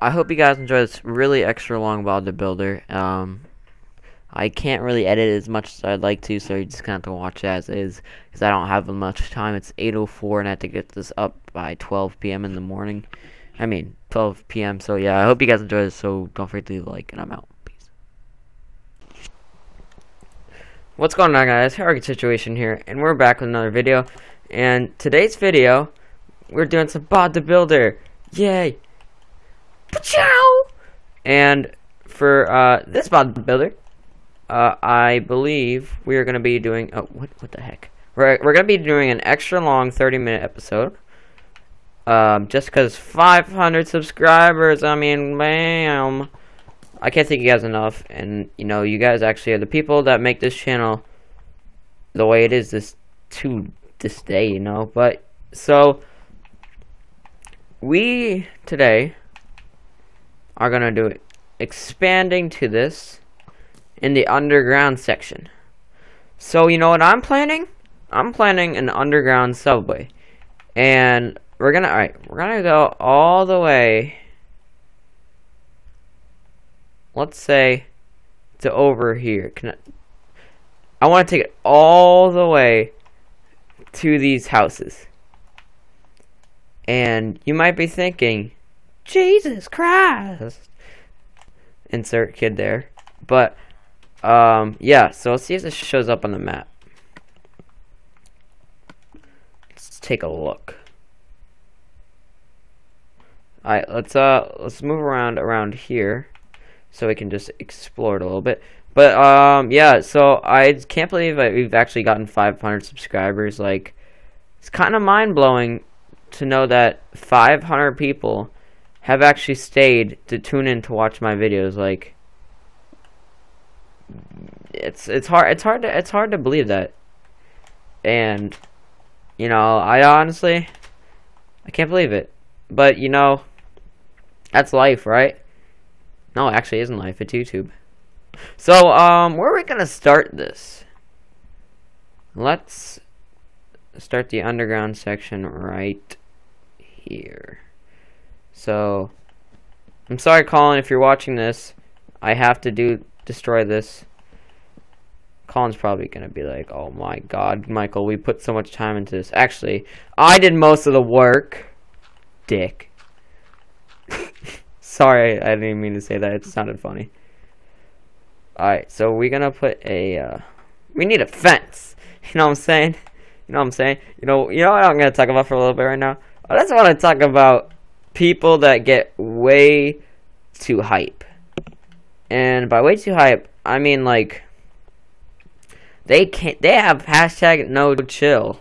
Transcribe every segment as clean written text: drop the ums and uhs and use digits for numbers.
I hope you guys enjoy this really extra long bodybuilder. I can't really edit as much as I'd like to, so you just gonna have to watch it as is, because I don't have much time. It's 8:04, and I have to get this up by 12 p.m. in the morning. I mean, 12 p.m. So yeah, I hope you guys enjoy this. So don't forget to leave a like, and I'm out. Peace. What's going on, guys? Hurricane Situation here, and we're back with another video. And today's video, we're doing some bodybuilder. Yay! Ciao! And for this bodybuilder, I believe we are gonna be doing. Oh, what the heck? We're gonna be doing an extra long 30-minute episode. Just because 500 subscribers. I mean, bam! I can't thank you guys enough, and you know, you guys actually are the people that make this channel the way it is this day. You know, but so we today are gonna do it, expanding to this in the underground section. So you know what I'm planning? I'm planning an underground subway, and we're gonna go all the way. Let's say to over here. I want to take it all the way to these houses. And you might be thinking, Jesus Christ! Insert kid there. But yeah, so let's see if this shows up on the map. Let's take a look. Alright, let's move around here so we can just explore it a little bit. But yeah, so I can't believe that we've actually gotten 500 subscribers. Like, it's kind of mind-blowing to know that 500 people have actually stayed to tune in to watch my videos. Like, it's hard to believe that. And you know, I can't believe it. But you know, that's life, right? No, it actually isn't life. It's YouTube. So where are we gonna start this? Let's start the underground section right here. So I'm sorry, Colin, if you're watching this. I have to destroy this. Colin's probably gonna be like, oh my god, Michael, we put so much time into this. Actually, I did most of the work. Dick. Sorry, I didn't mean to say that. It sounded funny. Alright, so we're gonna put a we need a fence. You know what I'm saying? You know what I'm saying? You know what I'm gonna talk about for a little bit right now? I just wanna talk about people that get way too hype. And by way too hype, I mean like they have hashtag no chill.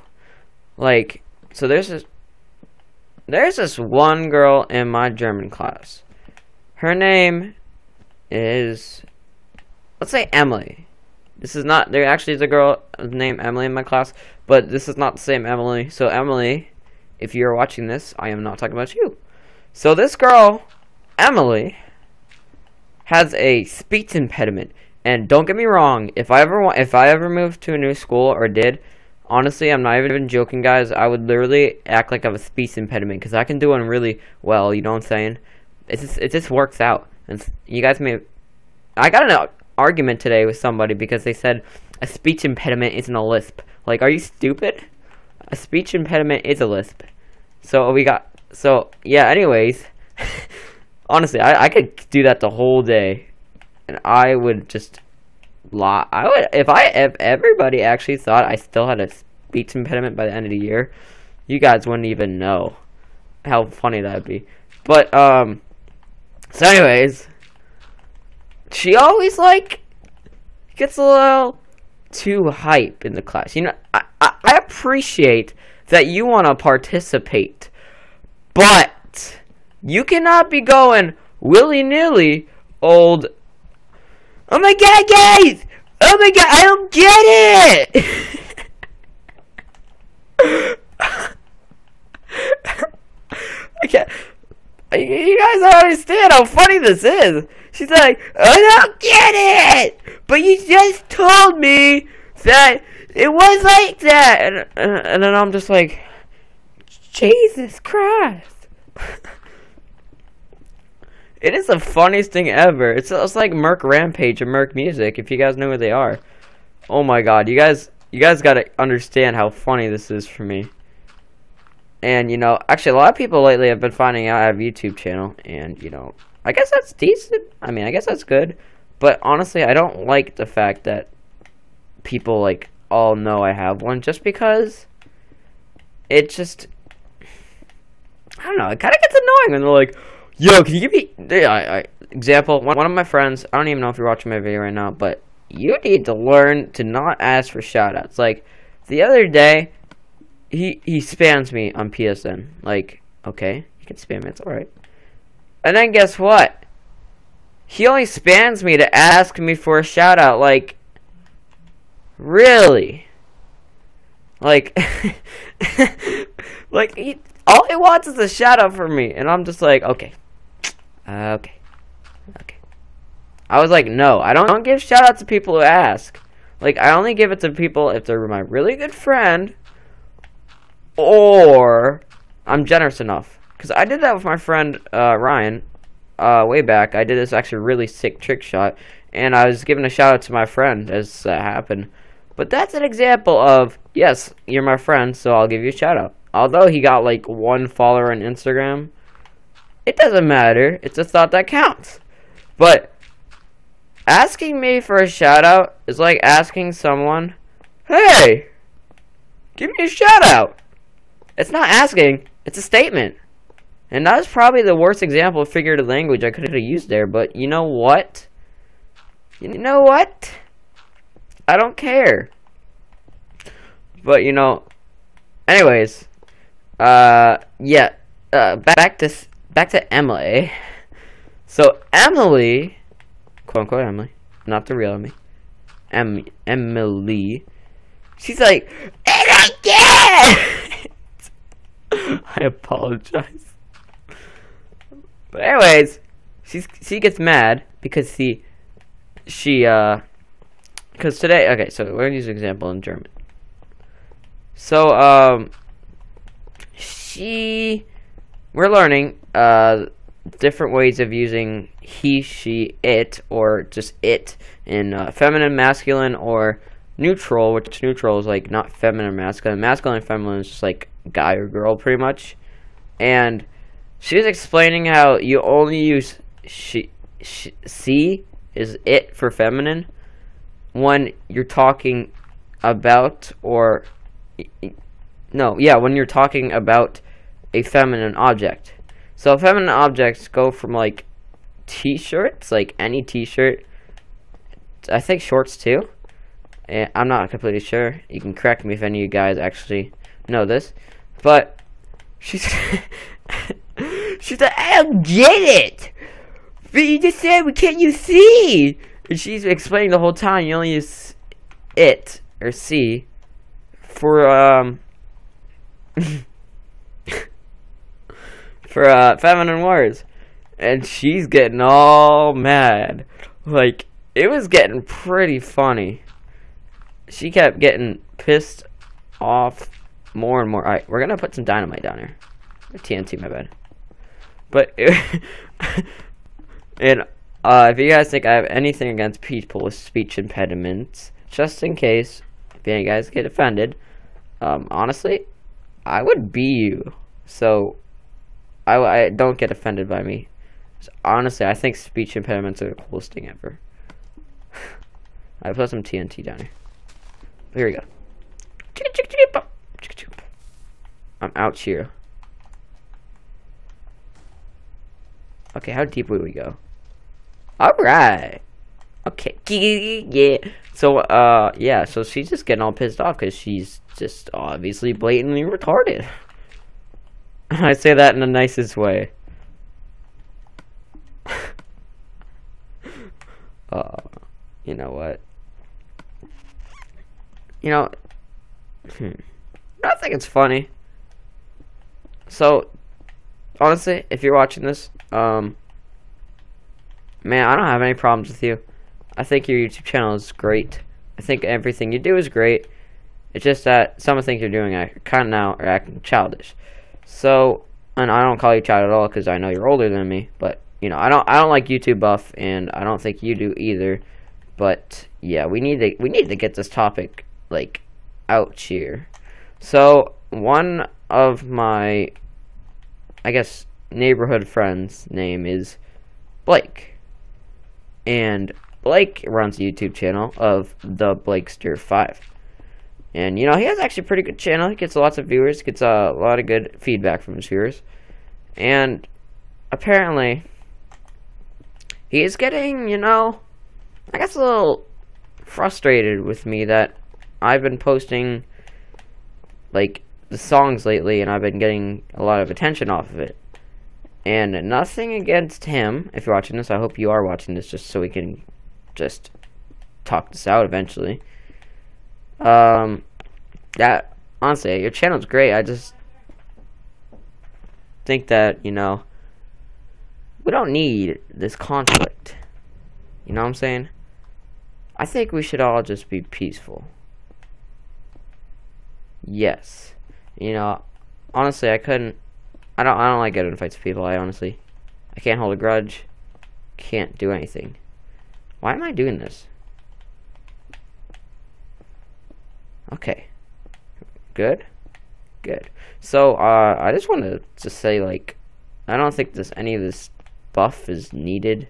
Like, so there's this one girl in my German class. Her name is, let's say, Emily. There actually is a girl named Emily in my class, but this is not the same Emily. So Emily, if you're watching this, I am not talking about you. So this girl, Emily, has a speech impediment. And don't get me wrong, if I ever moved to a new school, or did, honestly, I'm not even joking, guys, I would literally act like I have a speech impediment, because I can do it really well, you know what I'm saying? It just works out. And you guys I got an argument today with somebody because they said a speech impediment isn't a lisp. Like, are you stupid? A speech impediment is a lisp. So yeah, anyways, honestly, I could do that the whole day, and I would just lie. If everybody actually thought I still had a speech impediment by the end of the year, you guys wouldn't even know how funny that'd be. But so anyways, she always like gets a little too hype in the class. You know, I appreciate that you want to participate, but you cannot be going willy-nilly old. Oh my god, guys! Oh my god, I don't get it! I can't. You guys don't understand how funny this is. She's like, I don't get it! But you just told me that it was like that! And then I'm just like, Jesus Christ. It is the funniest thing ever. It's like Merc Rampage and Merc Music, if you guys know who they are. Oh my god, you guys gotta understand how funny this is for me. And, you know, actually a lot of people lately have been finding out I have a YouTube channel, and, you know, I guess that's decent. I mean, I guess that's good. But honestly, I don't like the fact that people, like, all know I have one, just because it just, I don't know, it kind of gets annoying when they're like, yo, can you give me, example, one of my friends, I don't even know if you're watching my video right now, but you need to learn to not ask for shoutouts. Like, the other day, he spams me on PSN. Like, okay, you can spam me, it's alright. And then guess what? He only spams me to ask me for a shoutout. Like, really? Like, like, all he wants is a shout-out from me. And I'm just like, okay. Okay. I was like, no, I don't give shout-outs to people who ask. Like, I only give it to people if they're my really good friend, or I'm generous enough. Because I did that with my friend, Ryan, way back. I did this actually really sick trick shot, and I was giving a shout-out to my friend as that happened. But that's an example of, yes, you're my friend, so I'll give you a shout-out. Although he got, like, 1 follower on Instagram, it doesn't matter. It's a thought that counts. But asking me for a shout-out is like asking someone, hey, give me a shout-out. It's not asking. It's a statement. And that was probably the worst example of figurative language I could have used there. But you know what? You know what? I don't care. But, you know, anyways, yeah, back to Emily. So, Emily, quote-unquote Emily, not the real Emily, she's like, I apologize. But anyways, she gets mad because because today, okay, so we're gonna use an example in German. So, we're learning, different ways of using he, she, it, or just it in, feminine, masculine, or neutral, which neutral is, like, not feminine or masculine. Masculine and feminine is just, like, guy or girl, pretty much. And she was explaining how you only use she is it for feminine when you're talking about, or when you're talking about a feminine object. So feminine objects go from, like, t-shirts, like any t-shirt, I think shorts too, and I'm not completely sure. You can correct me if any of you guys actually know this, but she's she's like, I don't get it, but you just said we can't use C. And she's explaining the whole time you only use it or C for for feminine words. And she's getting all mad. Like, it was getting pretty funny. She kept getting pissed off more and more. Alright, we're gonna put some dynamite down here. TNT, my bad. But and if you guys think I have anything against people with speech impediments, just in case if you guys get offended, honestly, I would be you. So I don't get offended by me. So, honestly, I think speech impediments are the coolest thing ever. I put some TNT down here. Here we go. I'm out here. Okay, how deep would we go? Alright. Okay. Yeah. So, yeah, so she's just getting all pissed off because she's just obviously blatantly retarded. I say that in the nicest way. You know what? You know, I think it's funny. So, honestly, if you're watching this, man, I don't have any problems with you. I think your YouTube channel is great. I think everything you do is great. It's just that some of the things you're doing are kind of now are acting childish. So, and I don't call you child at all because I know you're older than me, but you know, I don't like YouTube buff, and I don't think you do either. But yeah, we need to get this topic like out here. So one of my, I guess, neighborhood friends' name is Blake, and Blake runs a YouTube channel of the Blakester5. And, you know, he has actually a pretty good channel. He gets lots of viewers, gets a lot of good feedback from his viewers. And apparently, he is getting, you know, I guess a little frustrated with me that I've been posting, like, the songs lately, and I've been getting a lot of attention off of it. And nothing against him. If you're watching this, I hope you are watching this just so we can just talk this out eventually. That, honestly, your channel's great. I just think that, you know, we don't need this conflict. You know what I'm saying? I think we should all just be peaceful. Yes. You know, honestly, I don't like getting in fights with people. I can't hold a grudge. Can't do anything. Why am I doing this? Okay. Good. Good. So, I just wanted to say, like, I don't think any of this buff is needed.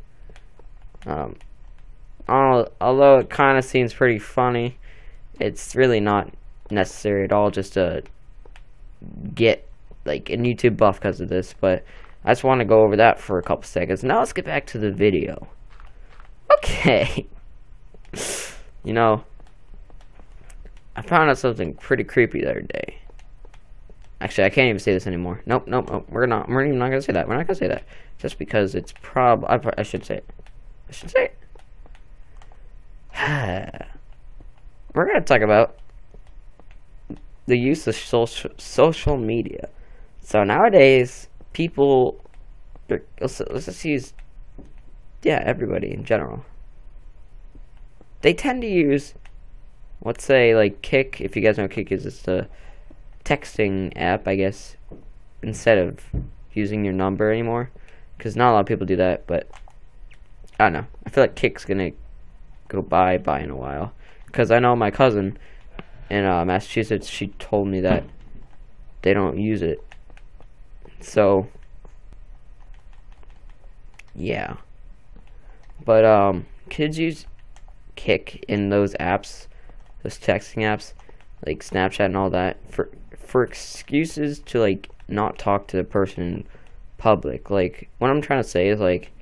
Although it kind of seems pretty funny, it's really not necessary at all just to get, like, a YouTube buff because of this, but I just want to go over that for a couple seconds. Now let's get back to the video. Okay. You know, I found out something pretty creepy the other day. Actually, I can't even say this anymore. Nope. We're even not gonna say that. We're not gonna say that. Just because it's I should say it. I should say it. We're gonna talk about the use of social media. So nowadays, people, let's just use, yeah, everybody in general. They tend to use, let's say, like Kik. If you guys know what Kik is, it's a texting app, I guess, instead of using your number anymore. Because not a lot of people do that, but I don't know. I feel like Kik's gonna go bye-bye in a while. Because I know my cousin in Massachusetts, she told me that they don't use it. So, yeah. But, kids use Kik in those apps, those texting apps, like Snapchat and all that, for excuses to, like, not talk to the person in public. Like, what I'm trying to say is, like,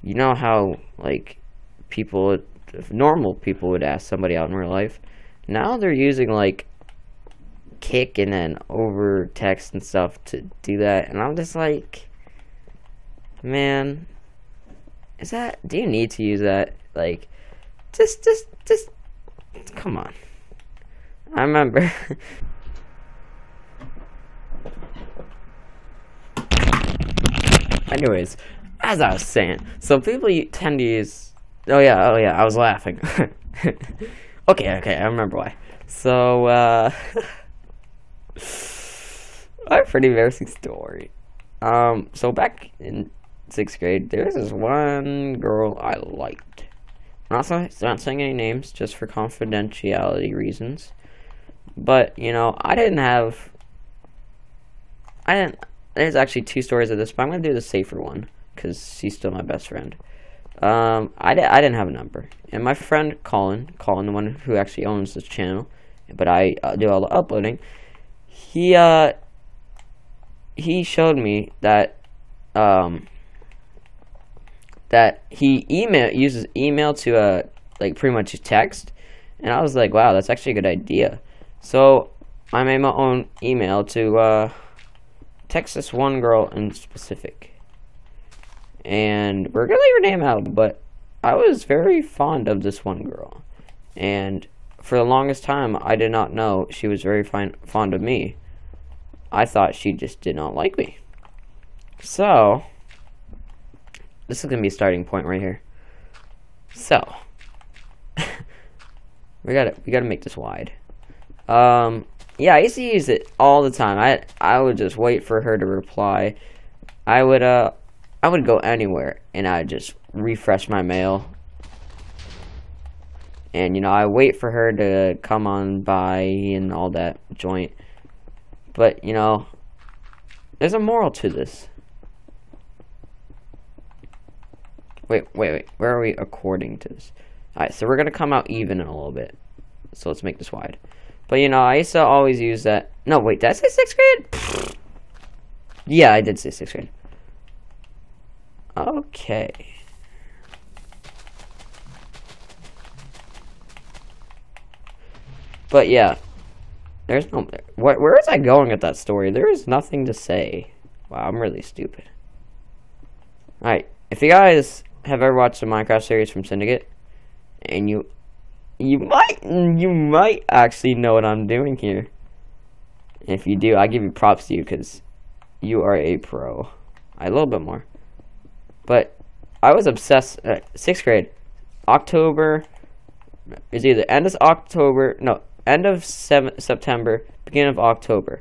you know how, like, normal people would ask somebody out in real life. Now they're using, like, Kik and then over text and stuff to do that, and I'm just like, man, do you need to use that? Like, just come on. I remember. Anyways, as I was saying, so people tend to use. Oh yeah, I was laughing. Okay, I remember why. So, I have a pretty embarrassing story. So back in 6th grade, there was this one girl I liked. I'm not saying any names, just for confidentiality reasons. But, you know, there's actually 2 stories of this, but I'm going to do the safer one, because she's still my best friend. I didn't have a number. And my friend Colin, the one who actually owns this channel, but I do all the uploading, he showed me that he uses email to like pretty much text, and I was like, wow, that's actually a good idea. So I made my own email to text this one girl in specific, and we're gonna leave her name out, but I was very fond of this one girl, and for the longest time I did not know she was very fond of me. I thought she just did not like me. So this is gonna be a starting point right here. So we gotta make this wide. Yeah, I used to use it all the time. I would just wait for her to reply. I would I would go anywhere and I'd just refresh my mail. And, you know, I wait for her to come on by and all that joint. But, you know, there's a moral to this. Wait. Where are we according to this? Alright, so we're going to come out even in a little bit. So let's make this wide. But, you know, I used to always use that. No, wait, did I say 6th grade? Yeah, I did say 6th grade. Okay. But yeah, there's no. Where is I going with that story? There is nothing to say. Wow, I'm really stupid. Alright, if you guys have ever watched the Minecraft series from Syndicate, and you might actually know what I'm doing here. If you do, I give you props to you because you are a pro. A little bit more. But I was obsessed. 6th grade, October is either end of October. No. End of September, beginning of October,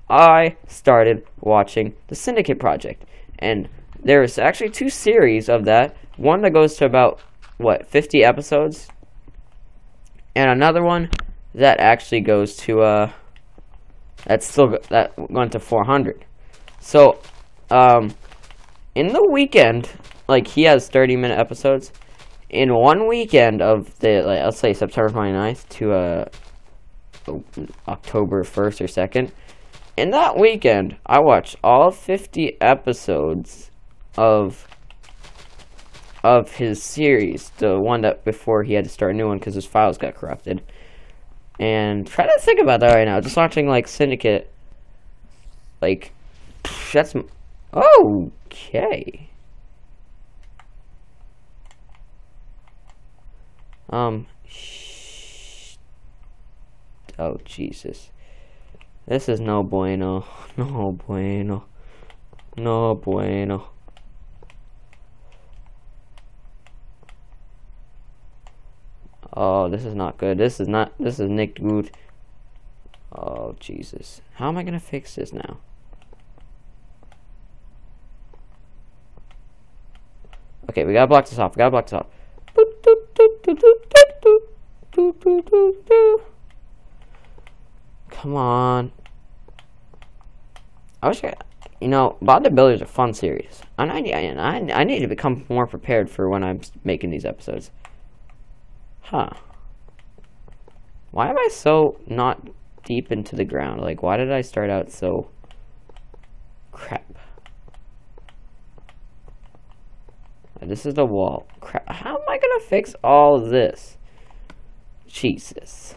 I started watching the Syndicate Project. And there is actually 2 series of that. One that goes to about, 50 episodes? And another one that actually goes to, that went to 400. So, in the weekend, like, he has 30-minute episodes. In one weekend of the, let's say September 29th to, October 1st or 2nd. In that weekend, I watched all 50 episodes of his series, the one that before he had to start a new one because his files got corrupted. And try to think about that right now. Just watching like Syndicate, like that's okay. Oh, Jesus. This is no bueno. No bueno. No bueno. Oh, this is not good. This is Nick Good. Oh, Jesus. How am I going to fix this now? Okay, we got to block this off. Come on. I wish bodybuilders is a fun series. And I need to become more prepared for when I'm making these episodes. Huh. Why am I so not deep into the ground? Like, why did I start out so... Crap. This is the wall. Crap. How am I gonna fix all this? Jesus.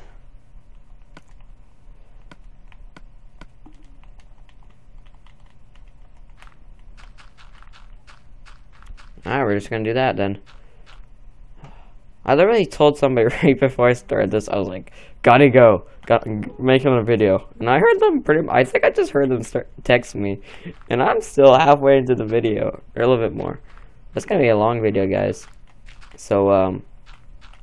Alright, we're just gonna do that then. I literally told somebody right before I started this, I was like, gotta go. Make another video. And I heard them I think I just heard them text me. And I'm still halfway into the video. Or a little bit more. It's gonna be a long video, guys. So,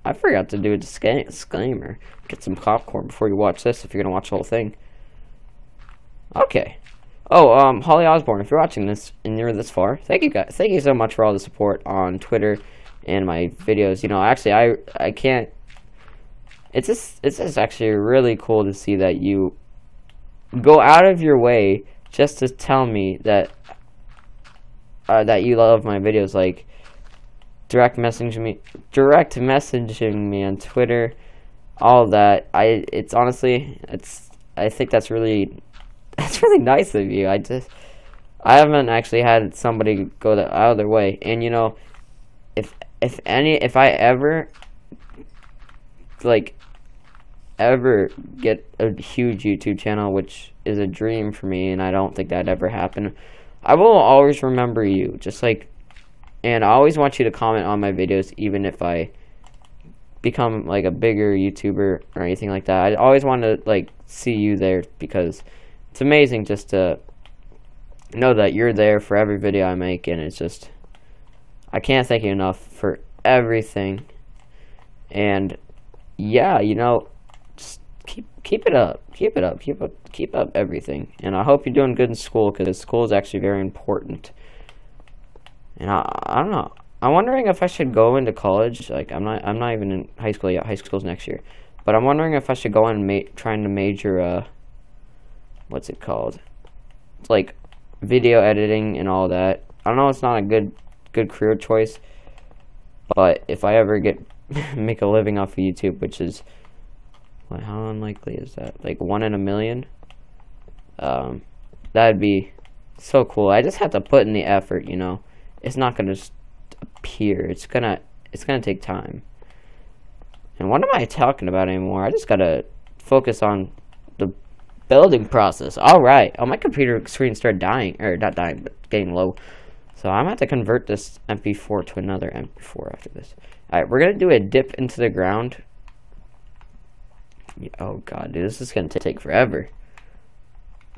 I forgot to do a disclaimer. Get some popcorn before you watch this, if you're gonna watch the whole thing. Okay. Oh, Holly Osborne, if you're watching this and you're this far, thank you guys. Thank you so much for all the support on Twitter and my videos. You know, actually, I can't. It's just actually really cool to see that you go out of your way just to tell me that that you love my videos, like direct messaging me on Twitter, all that. It's honestly, I think that's really nice of you. I haven't actually had somebody go out of their way. And you know, if I ever get a huge YouTube channel, which is a dream for me, and I don't think that'd ever happen, I will always remember you. And I always want you to comment on my videos, even if I become like a bigger YouTuber or anything like that. I always want to like see you there, because it's amazing just to know that you're there for every video I make. And it's just, I can't thank you enough for everything. And yeah, you know, just keep it up, keep up everything. And I hope you're doing good in school, because school is actually very important. And I don't know. I'm wondering if I should go into college. Like I'm not even in high school yet. High school's next year. But I'm wondering if I should go and trying to major what's it called? It's like video editing and all that. I know it's not a good career choice, but if I ever make a living off of YouTube, which is, like, how unlikely is that? Like 1 in a million. That'd be so cool. I just have to put in the effort, you know. It's not gonna just appear. It's gonna take time. And what am I talking about anymore? I just gotta focus on the building process. All right. Oh, my computer screen started dying, or not dying, but getting low. So I'm gonna have to convert this MP4 to another MP4 after this. All right, we're gonna do a dip into the ground. Oh god, dude, this is gonna take forever.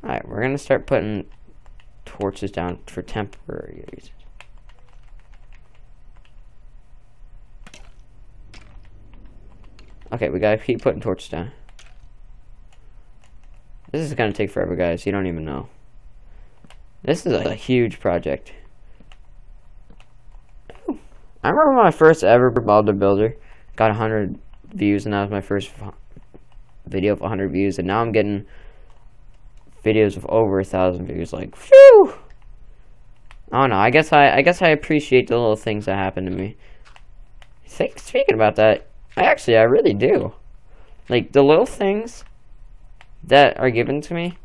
All right, we're gonna start putting torches down for temporary reasons. Okay, we gotta keep putting torches down. This is gonna take forever, guys. You don't even know. This is a huge project. I remember my first ever boulder builder got 100 views, and that was my first video of 100 views, and now I'm getting videos of over 1,000 views. Like, phew! I don't know. I guess I appreciate the little things that happen to me. Speaking about that, I really do. Like, the little things that are given to me,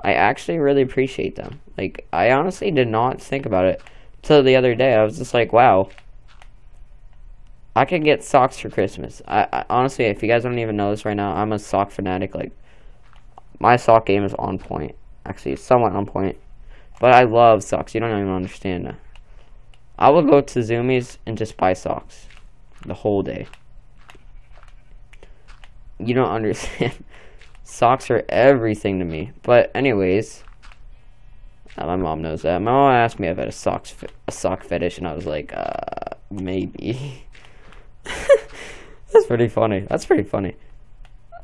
I actually really appreciate them. Like, I honestly did not think about it till the other day. I was just like, wow, I could get socks for Christmas. I honestly, if you guys don't even know this right now, I'm a sock fanatic. Like, my sock game is on point. Actually, it's somewhat on point. But I love socks. You don't even understand that. I will go to Zoomies and just buy socks the whole day. You don't understand. Socks are everything to me. But anyways, my mom knows that. My mom asked me if I had a sock fetish, and I was like, maybe. That's pretty funny.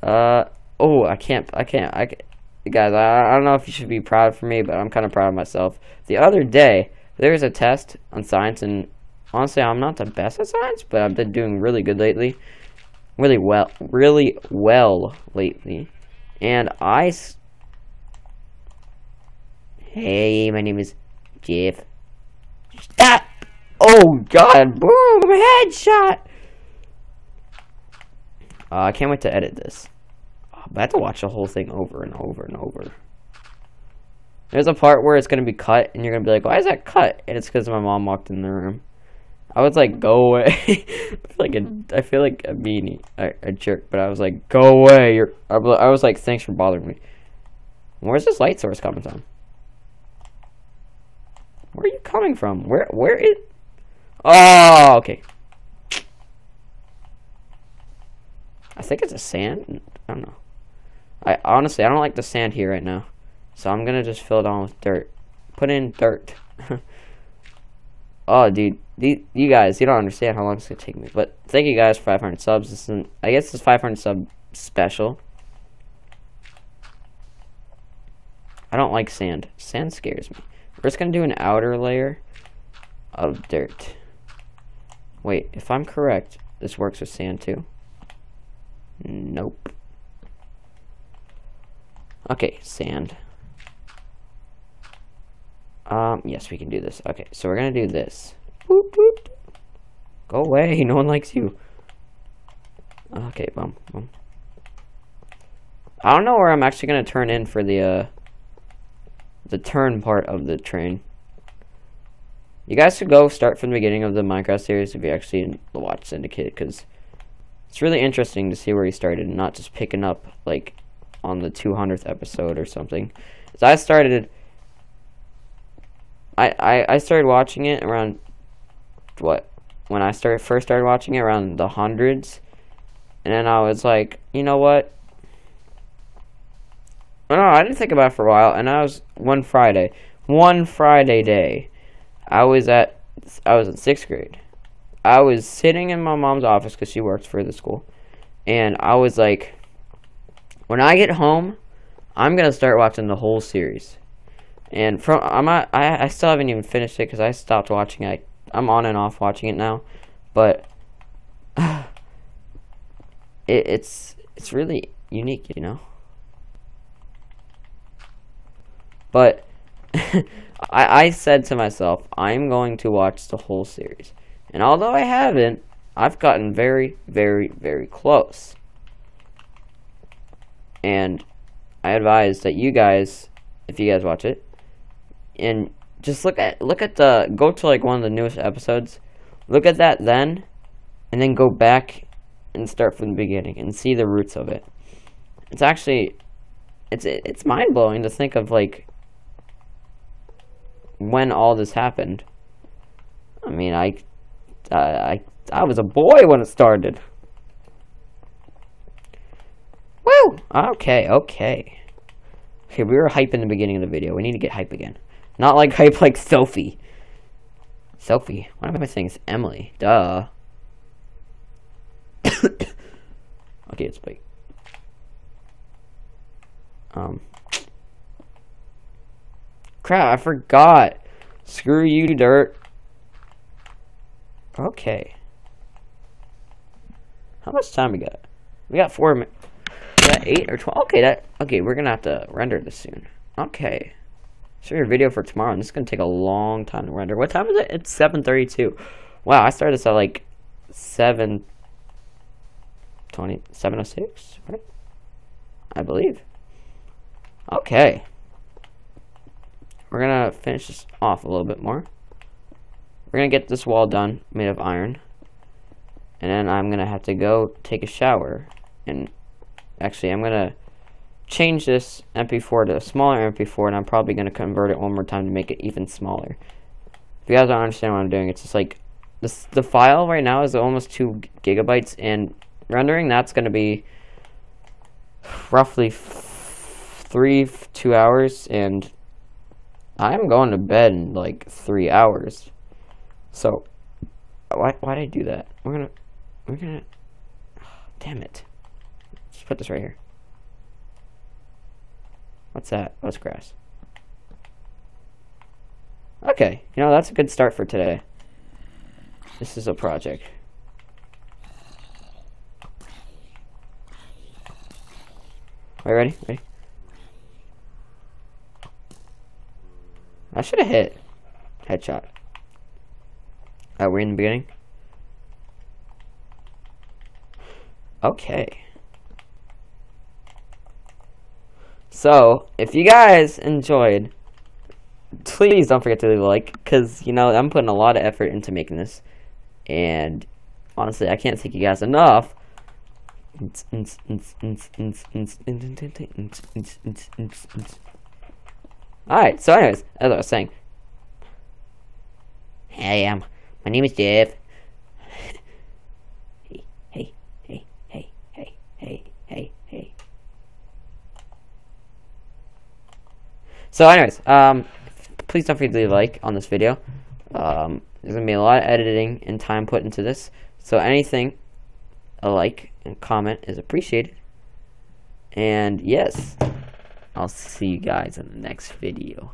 Oh, I can't. Guys, I don't know if you should be proud for me, but I'm kind of proud of myself. The other day, there was a test on science, and honestly, I'm not the best at science, but I've been doing really good lately. Really well lately. And hey, my name is Jeff. Stop! Oh, God. Boom! Headshot! I can't wait to edit this. I have to watch the whole thing over and over and over. There's a part where it's going to be cut, and you're going to be like, why is that cut? And it's because my mom walked in the room. I was like, go away. I feel like a meanie, a jerk, but I was like, go away. I was like, thanks for bothering me. Where's this light source coming from? Where are you coming from? Where is... Oh, okay. I think it's a sand. I don't know. Honestly, I don't like the sand here right now. So I'm going to just fill it on with dirt. Put in dirt. Oh, dude. You guys, you don't understand how long it's going to take me. But thank you guys for 500 subs. I guess this 500 sub special. I don't like sand. Sand scares me. We're just going to do an outer layer of dirt. Wait, if I'm correct, this works with sand too. Nope. Okay, sand. Yes, we can do this. Okay, so we're gonna do this. Boop, boop. Go away, no one likes you. Okay, boom. I don't know where I'm actually gonna turn in for the turn part of the train. You guys should go start from the beginning of the Minecraft series if you actually watch Syndicate, because it's really interesting to see where he started and not just picking up like on the 200th episode or something. So I started watching it around when I first started watching it around the hundreds, and then I was like, you know what? No, I didn't think about it for a while, and I was one Friday day, I was in 6th grade. I was sitting in my mom's office because she works for the school, and I was like, when I get home, I'm gonna start watching the whole series. And I still haven't even finished it because I stopped watching it I'm on and off watching it now, but it's really unique, you know. But I said to myself, I'm going to watch the whole series, and although I haven't, I've gotten very, very, very close. And I advise that you guys, if you guys watch it, and just look at go to like one of the newest episodes, look at that then, and then go back and start from the beginning and see the roots of it. It's actually, it's mind blowing to think of like when all this happened. I mean, I was a boy when it started. Woo! Okay. Okay, we were hype in the beginning of the video. We need to get hype again. Not like hype like Sophie. Sophie? What am I saying? It's Emily. Duh. Okay, it's big. Crap, I forgot. Screw you, dirt. Okay. How much time we got? We got 4 minutes. We got 8 or 12. Okay, we're gonna have to render this soon. Okay. Show your video for tomorrow, and this is gonna take a long time to render. What time is it? It's 7:32. Wow, I started this at like 7:06, right? I believe. Okay. We're gonna finish this off a little bit more. We're gonna get this wall done, made of iron. And then I'm gonna have to go take a shower. And actually, I'm gonna change this MP4 to a smaller MP4, and I'm probably gonna convert it one more time to make it even smaller. If you guys don't understand what I'm doing, it's just like the file right now is almost 2 gigabytes, and rendering that's gonna be roughly 2 hours, and I'm going to bed in like 3 hours. So why did I do that? We're gonna damn it. Just put this right here. What's that? Oh, it's grass. Okay, you know, that's a good start for today. This is a project. Are you ready? Ready? I should have hit. Headshot. We're in the beginning. Okay. So, if you guys enjoyed, please don't forget to leave a like, because, you know, I'm putting a lot of effort into making this. And, honestly, I can't thank you guys enough. Alright, so anyways, as I was saying. Hey, my name is Jeff. Hey. So anyways, please don't forget to leave a like on this video. There's gonna be a lot of editing and time put into this. So anything, a like and comment is appreciated. And yes, I'll see you guys in the next video.